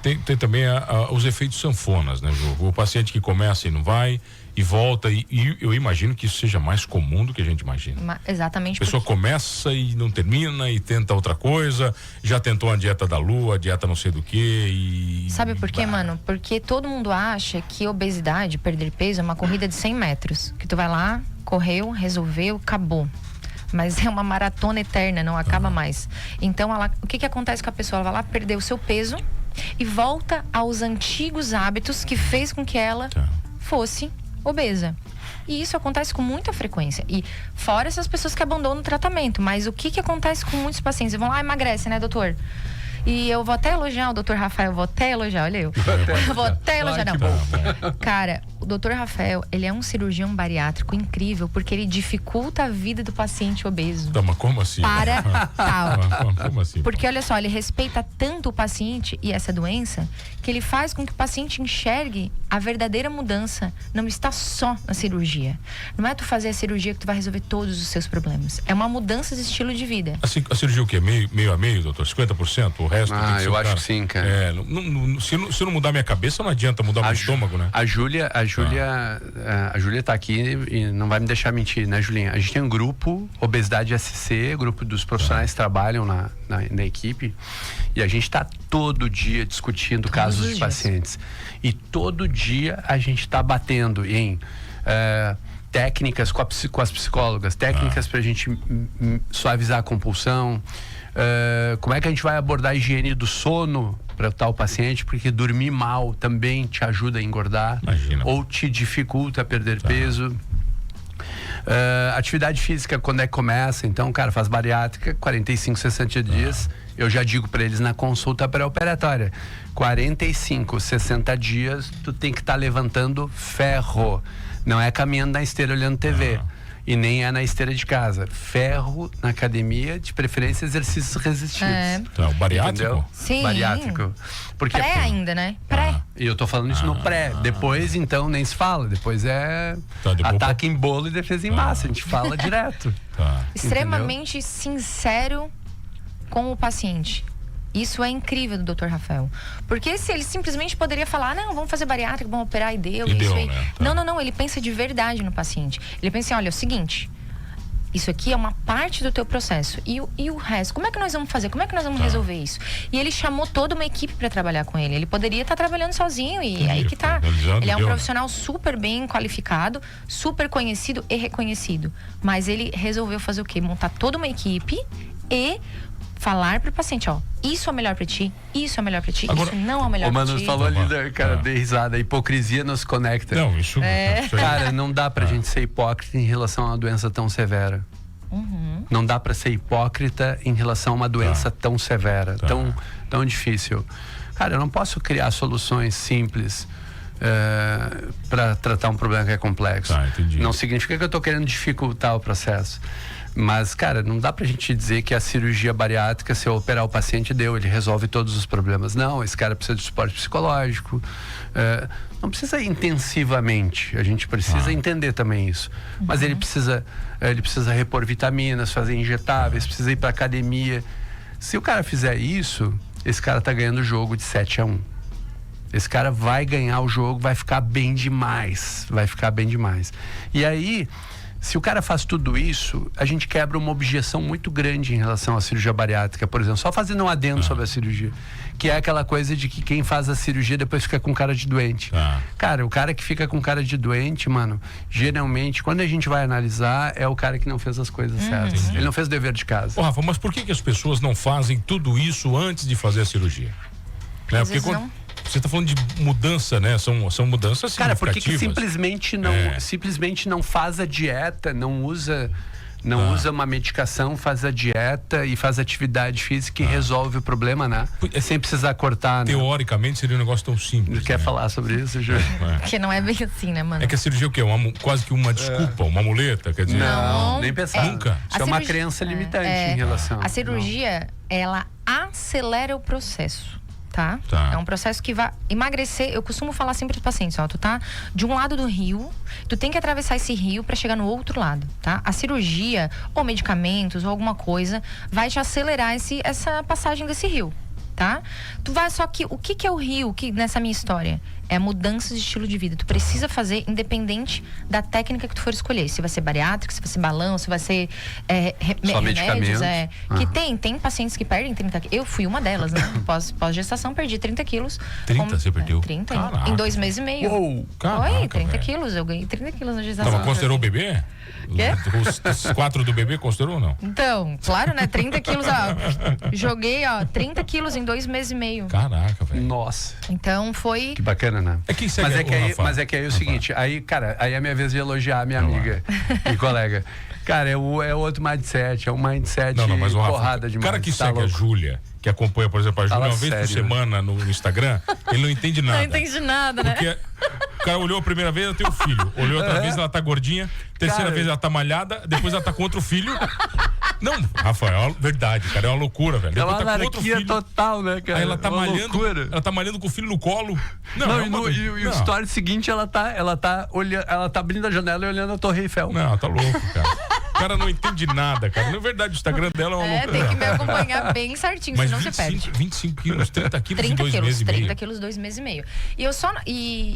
Speaker 1: Tem também os efeitos sanfonas, né, Ju? O paciente que começa e não vai, e volta, e eu imagino que isso seja mais comum do que a gente imagina.
Speaker 2: Exatamente.
Speaker 1: A pessoa começa e não termina e tenta outra coisa, já tentou a dieta da lua, a dieta não sei do que
Speaker 2: Sabe por quê, mano? Porque todo mundo acha que obesidade, perder peso, é uma corrida de 100 metros. Que tu vai lá, correu, resolveu, acabou. Mas é uma maratona eterna, não acaba mais. Então, o que acontece com a pessoa? Ela vai lá perder o seu peso e volta aos antigos hábitos que fez com que ela fosse obesa. E isso acontece com muita frequência. E fora essas pessoas que abandonam o tratamento. Mas o que acontece com muitos pacientes? Eles vão lá, emagrece, né, doutor? E eu vou até elogiar o doutor Rafael, vou até elogiar, olha eu. Vou até elogiar, não. Cara, o doutor Rafael, ele é um cirurgião bariátrico incrível, porque ele dificulta a vida do paciente obeso.
Speaker 1: Mas como assim?
Speaker 2: Para tal.
Speaker 1: Como assim?
Speaker 2: Porque olha só, ele respeita tanto o paciente e essa doença, que ele faz com que o paciente enxergue a verdadeira mudança. Não está só na cirurgia. Não é tu fazer a cirurgia que tu vai resolver todos os seus problemas. É uma mudança de estilo de vida.
Speaker 1: Assim, a cirurgia o quê? Meio a meio, doutor? 50%? O resto tem que ser
Speaker 3: eu acho que sim, cara.
Speaker 1: Se eu não mudar minha cabeça, não adianta mudar o meu estômago, né?
Speaker 3: A Júlia tá aqui e não vai me deixar mentir, né, Julinha? A gente tem um grupo, Obesidade SC, grupo dos profissionais que trabalham na equipe, e a gente está todo dia discutindo casos de pacientes. E todo dia a gente está batendo em técnicas com as psicólogas, técnicas para a gente suavizar a compulsão. Como é que a gente vai abordar a higiene do sono para tal paciente, porque dormir mal também te ajuda a engordar.
Speaker 1: Imagina.
Speaker 3: Ou te dificulta a perder peso. Atividade física, quando é que começa? Então, cara, faz bariátrica, 45, 60 dias. Eu já digo para eles na consulta pré-operatória, 45, 60 dias, tu tem que estar levantando ferro. Não é caminhando na esteira olhando TV. E nem é na esteira de casa. Ferro na academia, de preferência exercícios resistidos.
Speaker 1: Então, bariátrico?
Speaker 3: Entendeu?
Speaker 2: Sim.
Speaker 3: Bariátrico. Porque
Speaker 2: Pré ainda, né? Pré.
Speaker 3: E eu tô falando isso no pré. Depois, então, nem se fala. Depois depois ataque em bolo e defesa em massa. A gente fala direto.
Speaker 2: Extremamente sincero com o paciente. Isso é incrível do Dr. Rafael. Porque se ele simplesmente poderia falar, não, vamos fazer bariátrica, vamos operar e deu. Isso aí.
Speaker 1: Né?
Speaker 2: Não. Ele pensa de verdade no paciente. Ele pensa assim, olha, é o seguinte, isso aqui é uma parte do teu processo. E o resto, como é que nós vamos fazer? Como é que nós vamos resolver isso? E ele chamou toda uma equipe para trabalhar com ele. Ele poderia estar trabalhando sozinho e aí que tá. Ele é um profissional super bem qualificado, super conhecido e reconhecido. Mas ele resolveu fazer o quê? Montar toda uma equipe e falar pro paciente, isso é melhor pra ti, isso é melhor pra ti,
Speaker 1: agora,
Speaker 2: isso não é melhor pra ti.
Speaker 3: O Mano falou ali, cara, dei risada, a hipocrisia nos conecta.
Speaker 1: Não, isso...
Speaker 3: Cara, não dá pra gente ser hipócrita em relação a uma doença tão severa. Não dá pra ser hipócrita em relação a uma doença tão severa, tão difícil. Cara, eu não posso criar soluções simples para tratar um problema que é complexo. Não significa que eu tô querendo dificultar o processo. Mas, cara, não dá pra gente dizer que a cirurgia bariátrica, se eu operar o paciente, ele resolve todos os problemas. Não, esse cara precisa de suporte psicológico. Não precisa intensivamente, a gente precisa entender também isso. Mas ele precisa repor vitaminas, fazer injetáveis, precisa ir pra academia. Se o cara fizer isso, esse cara tá ganhando o jogo de 7-1. Esse cara vai ganhar o jogo, vai ficar bem demais. E aí, se o cara faz tudo isso, a gente quebra uma objeção muito grande em relação à cirurgia bariátrica, por exemplo. Só fazendo um adendo sobre a cirurgia. Que é aquela coisa de que quem faz a cirurgia depois fica com cara de doente. Cara, o cara que fica com cara de doente, mano, geralmente, quando a gente vai analisar, é o cara que não fez as coisas certas. Ele não fez o dever de casa.
Speaker 1: Rafa, mas por que as pessoas não fazem tudo isso antes de fazer a cirurgia? Porque quando... Você está falando de mudança, né? São mudanças significativas. Cara,
Speaker 3: por que simplesmente não faz a dieta, não usa uma medicação, faz a dieta e faz atividade física e resolve o problema, né? Sem precisar cortar, né?
Speaker 1: Teoricamente seria um negócio tão simples.
Speaker 3: Quer falar sobre isso, Ju?
Speaker 2: Porque não é bem assim, né, mano?
Speaker 1: É que a cirurgia é o quê? Quase que uma desculpa, uma muleta, quer dizer?
Speaker 3: Não, nem pensar.
Speaker 1: Nunca.
Speaker 3: Isso é uma crença limitante em relação...
Speaker 2: A cirurgia, ela acelera o processo. Tá? É um processo que vai emagrecer. Eu costumo falar sempre para os pacientes, tu tá de um lado do rio, tu tem que atravessar esse rio para chegar no outro lado, tá? A cirurgia ou medicamentos ou alguma coisa vai te acelerar essa passagem desse rio, tá? Tu vai, só que o que é o Rio nessa minha história? É mudança de estilo de vida. Tu precisa fazer independente da técnica que tu for escolher. Se vai ser bariátrica, se vai ser balão, se vai ser remédios. Que tem pacientes que perdem 30 quilos. Eu fui uma delas, né? Pós-gestação, perdi 30 quilos.
Speaker 1: 30 você perdeu?
Speaker 2: 30 em 2 meses e meio.
Speaker 1: Uou, caraca,
Speaker 2: foi, 30 quilos. Eu ganhei 30 quilos na gestação.
Speaker 1: Mas considerou o bebê?
Speaker 2: Quê?
Speaker 1: Os 4 do bebê considerou ou não?
Speaker 2: Então, claro, né? 30 quilos, joguei, 30 quilos em 2 meses e meio.
Speaker 1: Caraca, velho.
Speaker 3: Nossa.
Speaker 2: Então foi...
Speaker 3: Que bacana, né? Mas é que aí é o seguinte, aí é a minha vez de elogiar a minha amiga e colega. Cara, é outro mindset, é um mindset
Speaker 1: mas o Rafa,
Speaker 3: porrada demais.
Speaker 1: O cara que segue a Júlia, que acompanha, por exemplo, a Júlia uma vez por semana no Instagram, ele não entende nada.
Speaker 2: Não entende nada, né?
Speaker 1: Porque o cara olhou a primeira vez, ela tem um filho. Olhou outra vez, ela tá gordinha. Terceira vez, ela tá malhada. Depois, ela tá com outro filho. Não, Rafael, verdade, cara, é uma loucura, velho.
Speaker 3: É uma anarquia total, né, cara?
Speaker 1: Aí ela tá malhando,
Speaker 3: loucura.
Speaker 1: Ela tá malhando com o filho no colo.
Speaker 3: E o story seguinte, ela tá abrindo a janela e olhando a Torre Eiffel.
Speaker 1: Não, tá louco, cara. O cara não entende nada, cara. Na verdade, o Instagram dela é uma loucura.
Speaker 2: Tem que me acompanhar bem certinho,
Speaker 1: mas
Speaker 2: senão você perde.
Speaker 1: 25 quilos, 30 quilos em 2 meses e meio.
Speaker 2: 30 quilos, 2 meses e meio. E eu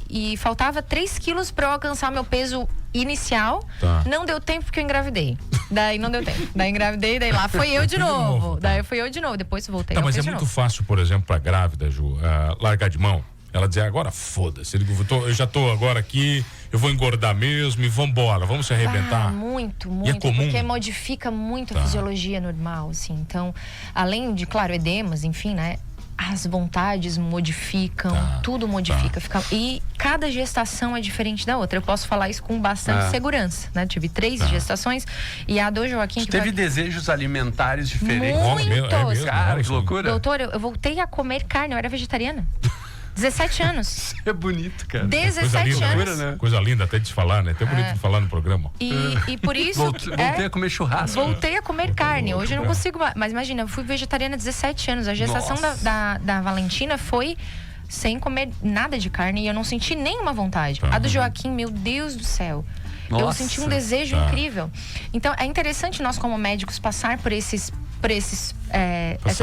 Speaker 2: e faltava 3 quilos pra eu alcançar meu peso inicial.
Speaker 1: Tá.
Speaker 2: Não deu tempo porque eu engravidei. Daí não deu tempo. Daí engravidei, daí lá foi eu de novo. Daí fui eu de novo. Depois voltei.
Speaker 1: Mas é muito fácil, por exemplo, pra grávida, Ju, largar de mão. Ela dizer, agora foda-se, eu já tô agora aqui, eu vou engordar mesmo e vambora, vamos se arrebentar.
Speaker 2: Muito,
Speaker 1: e é comum.
Speaker 2: Porque modifica muito a fisiologia normal, assim. Então, além de, claro, edemas, enfim, né? As vontades modificam, tudo modifica. E cada gestação é diferente da outra. Eu posso falar isso com bastante segurança, né? Tive 3 gestações e a do Joaquim...
Speaker 3: Você teve desejos alimentares diferentes?
Speaker 2: Muitos.
Speaker 3: Cara, que loucura.
Speaker 2: Doutor, eu voltei a comer carne, eu era vegetariana. 17 anos.
Speaker 3: Isso é bonito, cara.
Speaker 2: 17
Speaker 1: linda,
Speaker 2: anos.
Speaker 1: Né? Coisa linda até de falar, né? Até bonito de falar no programa.
Speaker 2: E por isso...
Speaker 3: Voltei a comer churrasco.
Speaker 2: Voltei a comer carne. Hoje eu não consigo mais. Mas imagina, eu fui vegetariana há 17 anos. A gestação da Valentina foi sem comer nada de carne e eu não senti nenhuma vontade. A do Joaquim, meu Deus do céu. Eu senti um desejo incrível. Então, é interessante nós, como médicos, passar por essas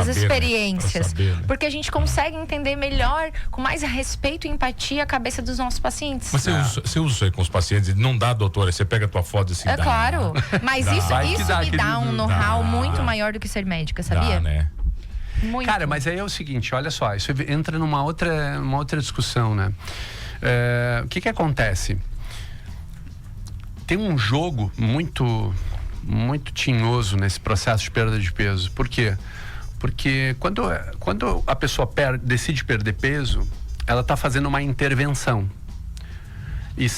Speaker 2: experiências,
Speaker 1: né?
Speaker 2: Porque a gente consegue entender melhor, com mais respeito e empatia, a cabeça dos nossos pacientes.
Speaker 1: Mas você usa isso aí com os pacientes? Não dá, doutora? Você pega a tua foto assim.
Speaker 2: Claro. Mas isso me dá um know-how muito maior do que ser médica, sabia?
Speaker 1: Dá, né?
Speaker 2: Muito.
Speaker 3: Cara, mas aí é o seguinte, olha só, isso entra numa outra discussão, né? O que acontece? Tem um jogo muito tinhoso nesse processo de perda de peso. Por quê? Porque quando a pessoa decide perder peso, ela está fazendo uma intervenção. E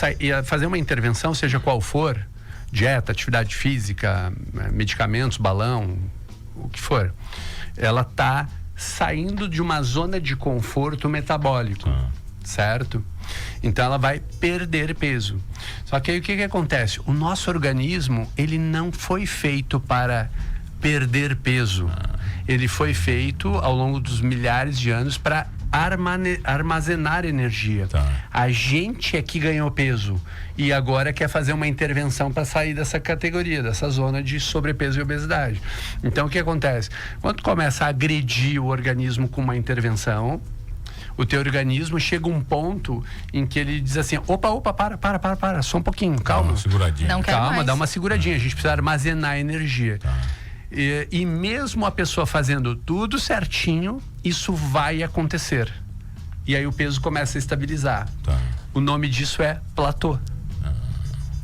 Speaker 3: fazer uma intervenção, seja qual for, dieta, atividade física, medicamentos, balão, o que for, ela está saindo de uma zona de conforto metabólico, certo? Então ela vai perder peso. Só que aí o que acontece? O nosso organismo, ele não foi feito para perder peso. Ele foi feito ao longo dos milhares de anos para armazenar energia. A gente é que ganhou peso e agora quer fazer uma intervenção para sair dessa categoria, dessa zona de sobrepeso e obesidade. Então o que acontece? Quando começa a agredir o organismo com uma intervenção, o teu organismo chega a um ponto em que ele diz assim, opa, para, só um pouquinho, calma.
Speaker 1: Dá uma seguradinha.
Speaker 3: Calma, dá uma seguradinha, a gente precisa armazenar energia. E mesmo a pessoa fazendo tudo certinho, isso vai acontecer. E aí o peso começa a estabilizar. O nome disso é platô.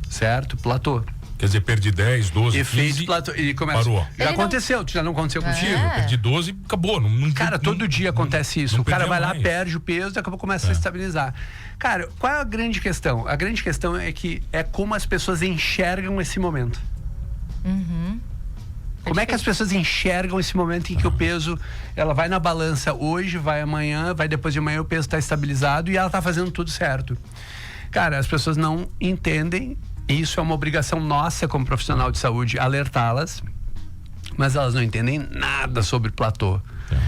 Speaker 3: Certo? Platô.
Speaker 1: Quer dizer, perdi 10, 12,
Speaker 3: efeito
Speaker 1: 15,
Speaker 3: platô. E começa.
Speaker 1: Parou.
Speaker 3: Já aconteceu, já não aconteceu contigo?
Speaker 1: Perdi 12, acabou.
Speaker 3: Cara, todo dia acontece isso. O cara vai lá, perde o peso, daqui a pouco começa a estabilizar. Cara, qual é a grande questão? A grande questão é que é como as pessoas enxergam esse momento. Como é que as pessoas enxergam esse momento em que o peso, ela vai na balança hoje, vai amanhã, vai depois de amanhã, o peso está estabilizado e ela está fazendo tudo certo. Cara, as pessoas não entendem, e isso é uma obrigação nossa como profissional de saúde, alertá-las, mas elas não entendem nada sobre platô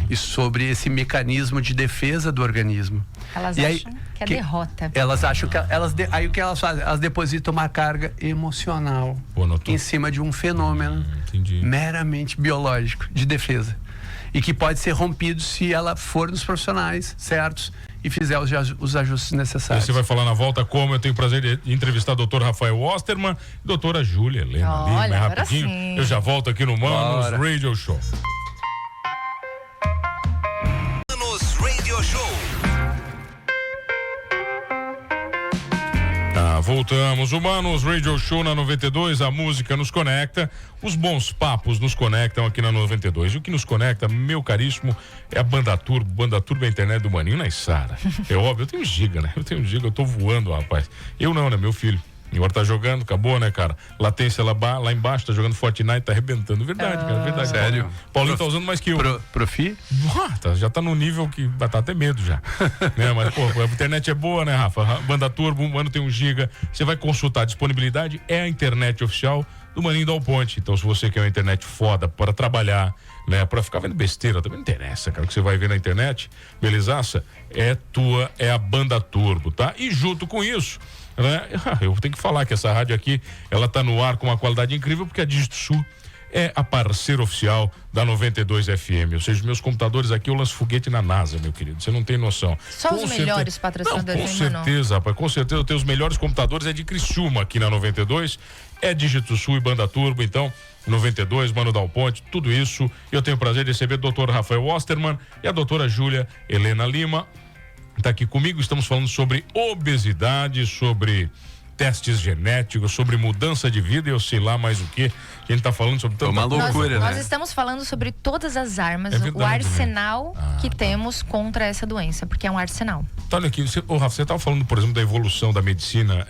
Speaker 3: e sobre esse mecanismo de defesa do organismo.
Speaker 2: Elas acham que é derrota.
Speaker 3: Elas acham que aí o que elas fazem? Elas depositam uma carga emocional em cima de um fenômeno meramente biológico de defesa. e que pode ser rompido se ela for nos profissionais certos e fizer os ajustes necessários.
Speaker 1: Você vai falar na volta como eu tenho o prazer de entrevistar o doutor Rafael Osterman e doutora Júlia Helena Lima. É rapidinho.
Speaker 2: Sim.
Speaker 1: Eu já volto aqui no Manos Radio Show.
Speaker 4: Manos Radio Show.
Speaker 1: Voltamos, Humanos Radio Show na 92, a música nos conecta, os bons papos nos conectam aqui na 92. E o que nos conecta, meu caríssimo, é a Banda Turbo é a internet do Maninho na Isara. É óbvio, eu tenho giga, né? Eu tô voando, rapaz. Eu não, né? Meu filho. Agora tá jogando, acabou, né, cara? Latência lá embaixo, tá jogando Fortnite, tá arrebentando. Verdade, cara, verdade.
Speaker 3: Sério?
Speaker 1: Paulinho tá usando mais que eu.
Speaker 3: Profi?
Speaker 1: Já tá no nível que tá até medo já. Né? Mas, pô, a internet é boa, né, Rafa? Banda Turbo, um ano tem 1 giga. Você vai consultar a disponibilidade, é a internet oficial do Maninho Dal Ponte. Então, se você quer uma internet foda para trabalhar, né, para ficar vendo besteira, também não interessa, cara, o que você vai ver na internet, belezaça, é a Banda Turbo, tá? E junto com isso, né, eu tenho que falar que essa rádio aqui, ela tá no ar com uma qualidade incrível, porque a Dígito Sul é a parceira oficial da 92 FM. Ou seja, os meus computadores aqui eu lanço foguete na NASA, meu querido. Você não tem noção.
Speaker 2: Só os melhores patrocinadores.
Speaker 1: Não, com certeza, rapaz. Com certeza eu tenho os melhores computadores. É de Criciúma aqui na 92. É Dígito Sul e Banda Turbo. Então, 92, Mano Dal Ponte, tudo isso. Eu tenho o prazer de receber o doutor Rafael Osterman e a doutora Júlia Helena Lima. Está aqui comigo. Estamos falando sobre obesidade, sobre testes genéticos, sobre mudança de vida e eu sei lá mais o que. A gente tá falando sobre tanta
Speaker 3: uma loucura,
Speaker 2: nós estamos falando sobre todas as armas,
Speaker 1: verdade,
Speaker 2: o arsenal que temos contra essa doença, porque é um arsenal.
Speaker 1: Tá, olha aqui, Rafa, você estava falando, por exemplo, da evolução da medicina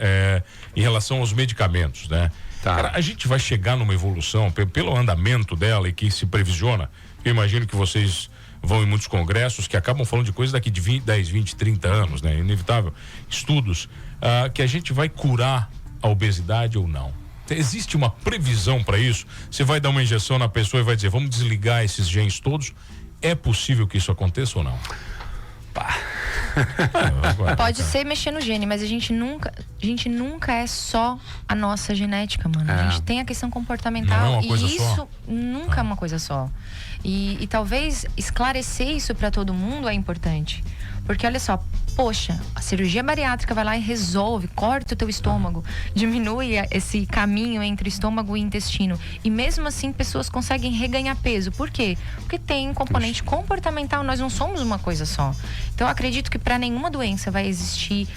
Speaker 1: em relação aos medicamentos, né?
Speaker 3: Tá.
Speaker 1: Cara, a gente vai chegar numa evolução, pelo andamento dela e que se previsiona, eu imagino que vocês vão em muitos congressos que acabam falando de coisas daqui de 10, 20, 30 anos, né? Inevitável. Estudos que a gente vai curar a obesidade ou não. Existe uma previsão para isso? Você vai dar uma injeção na pessoa e vai dizer, vamos desligar esses genes todos? É possível que isso aconteça ou não?
Speaker 2: Pode ser mexer no gene, mas a gente nunca é só a nossa genética, mano. A gente tem a questão comportamental e isso nunca é uma coisa só. E talvez esclarecer isso para todo mundo é importante. Porque olha só, poxa, a cirurgia bariátrica vai lá e resolve, corta o teu estômago, diminui esse caminho entre estômago e intestino. E mesmo assim, pessoas conseguem reganhar peso. Por quê? Porque tem um componente comportamental, nós não somos uma coisa só. Então, eu acredito que para nenhuma doença vai existir,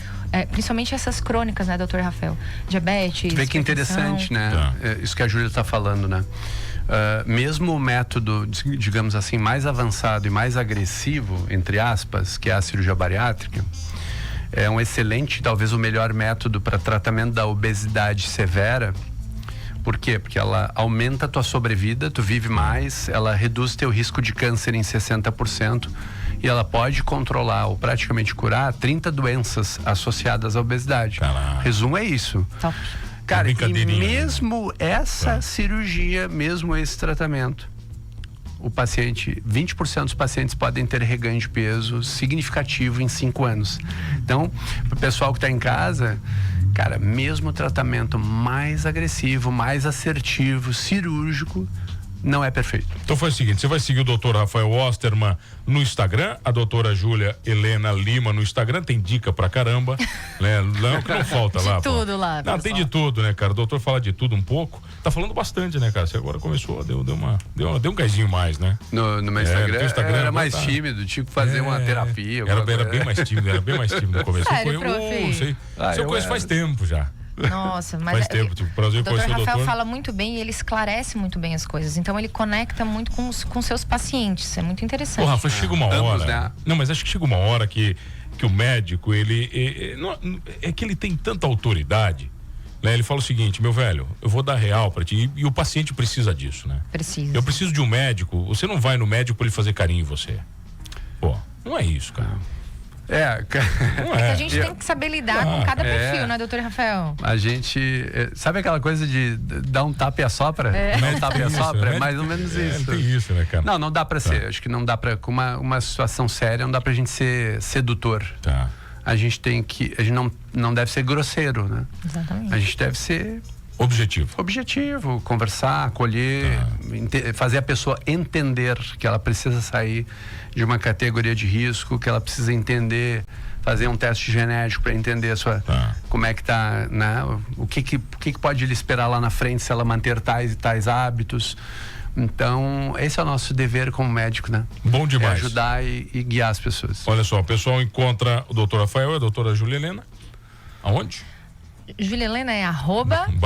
Speaker 2: principalmente essas crônicas, né, doutor Rafael? Diabetes,
Speaker 3: vê que interessante, né? Isso que a Júlia está falando, né? Mesmo o método, digamos assim, mais avançado e mais agressivo, entre aspas, que é a cirurgia bariátrica, é um excelente, talvez o melhor método para tratamento da obesidade severa. Por quê? Porque ela aumenta a tua sobrevida, tu vive mais, ela reduz teu risco de câncer em 60% e ela pode controlar ou praticamente curar 30 doenças associadas à obesidade.
Speaker 1: Caralho.
Speaker 3: Resumo é isso.
Speaker 2: Top.
Speaker 3: Cara, e mesmo essa cirurgia, mesmo esse tratamento, o paciente, 20% dos pacientes podem ter reganho de peso significativo em 5 anos. Então, pro pessoal que está em casa, cara, mesmo o tratamento mais agressivo, mais assertivo, cirúrgico, não é perfeito.
Speaker 1: Então foi o seguinte, você vai seguir o doutor Rafael Osterman no Instagram, a doutora Júlia Helena Lima no Instagram, tem dica pra caramba, né? Não, que não falta lá.
Speaker 2: De tudo lá,
Speaker 1: não, tem de tudo, né, cara? O doutor fala de tudo um pouco, tá falando bastante, né, cara? Você agora começou, deu um gásinho mais, né?
Speaker 3: No meu Instagram,
Speaker 1: Instagram
Speaker 3: era mais tímido, tinha que fazer uma terapia.
Speaker 1: Era bem mais tímido no começo.
Speaker 2: Sério,
Speaker 1: eu conheço faz tempo já.
Speaker 2: Nossa, mas
Speaker 1: faz tempo, prazer
Speaker 2: o doutor Rafael
Speaker 1: doutor.
Speaker 2: fala muito bem e ele esclarece muito bem as coisas. Então ele conecta muito com seus pacientes. É muito interessante.
Speaker 1: Ô, Rafa, chega uma hora.
Speaker 3: né?
Speaker 1: Não, mas acho que chega uma hora que o médico, ele é que ele tem tanta autoridade, né? Ele fala o seguinte, meu velho, eu vou dar real pra ti. E o paciente precisa disso, né?
Speaker 2: Precisa.
Speaker 1: Eu preciso de um médico. Você não vai no médico pra ele fazer carinho em você. Pô, não é isso, cara.
Speaker 2: Não é. A gente tem que saber lidar com cada perfil, né, doutor Rafael?
Speaker 3: A gente, sabe aquela coisa de dar um tapa e assopra? Dar um tapa e assopra, é mais ou menos isso.
Speaker 1: Tem isso, né, cara?
Speaker 3: Não dá pra ser, acho que não dá pra, com uma situação séria, não dá pra gente ser sedutor.
Speaker 1: Tá.
Speaker 3: A gente não deve ser grosseiro, né?
Speaker 2: Exatamente.
Speaker 3: A gente deve ser Objetivo, conversar, acolher, fazer a pessoa entender que ela precisa sair de uma categoria de risco, que ela precisa entender, fazer um teste genético para entender como é que tá, né? O que pode lhe esperar lá na frente se ela manter tais e tais hábitos. Então, esse é o nosso dever como médico, né?
Speaker 1: Bom demais.
Speaker 3: É ajudar e guiar as pessoas.
Speaker 1: Olha só, o pessoal encontra o Dr. Rafael e a doutora Júlia Helena. Aonde?
Speaker 2: Júlia Helena é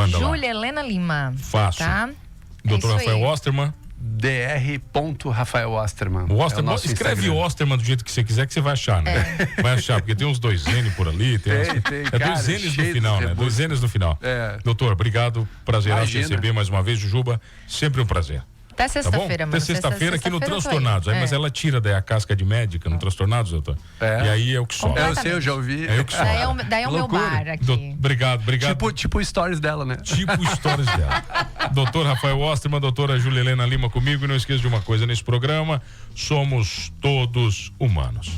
Speaker 2: @Júlia Helena Lima.
Speaker 1: Fácil.
Speaker 2: Tá?
Speaker 1: Dr. Rafael Osterman.
Speaker 3: Dr.Rafael Osterman.
Speaker 1: Osterman, escreve Instagram. Osterman do jeito que você quiser que você vai achar, né? Vai achar, porque tem uns 2 N por ali. Tem 2 N's no final, né? 2 N's no final. Doutor, obrigado. Prazer em receber mais uma vez, Jujuba. Sempre um prazer.
Speaker 2: Até sexta-feira, mano.
Speaker 1: Até sexta-feira aqui no Transtornados. Aí, mas ela tira daí a casca de médica no Transtornados, doutor. E aí é o que sobe.
Speaker 3: Eu sei, eu já ouvi.
Speaker 1: É o que sobe.
Speaker 2: Daí é o meu bar aqui.
Speaker 1: Obrigado.
Speaker 3: Tipo stories dela, né?
Speaker 1: Tipo stories dela. Doutor Rafael Osterman, doutora Júlia Helena Lima comigo. E não esqueça de uma coisa nesse programa: somos todos humanos.